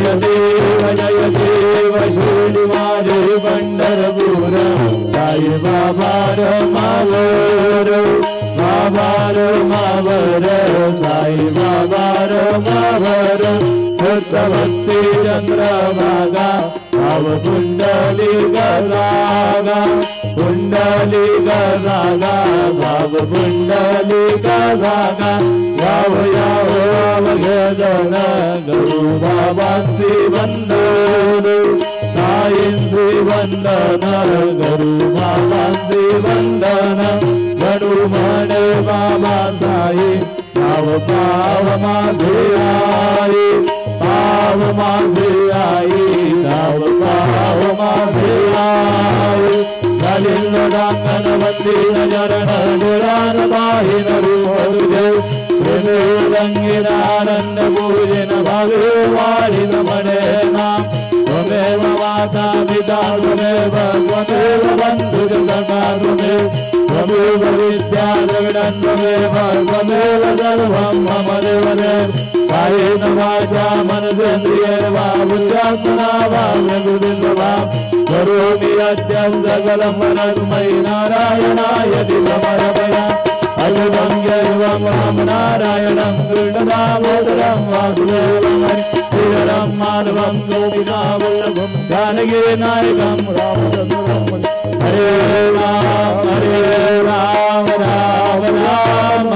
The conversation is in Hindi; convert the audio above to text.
जय देव शिर्डी माझे पंढरपूर साई बाबा रमावर मावर मावर साई बाबा रमावर भक्ती चंद्रभागा भाव कुंडली गजागा कुंडली गजागा भाव कुंडली गजागा याव याव अवघजन गरु बाबांची वंदन साईंची वंदन गरु बाबांची वंदन गरु म्हणे बाबा साई पाव पाव माझे आई पाव माझे आई पाव पाव माझे आई कालिंद डांगन वंदीन चरण निरान बाहिन रूप तुझे रंगीनानंद पूजन भवे वालिन मणे नाम त्वमेव माता पिता त्वमेव त्वमेव बंधु सखा त्वमेव विद्या द्रविणं त्वमेव त्वमेव सर्वं मम देव कायेन वाचा मनसेन्द्रियैर्वा बुद्ध्यात्मना वा प्रकृतिं वा करोमि यद्यं सकलं परस्मै नारायणायति समर्पयामि अजुतं दैवं राम नारायणं कृष्णदामोदरं वासुदेवं श्रीधरं माधवं गोपिकावल्लभं जानकीनायकं रामचन्द्रं हरे राम राम राम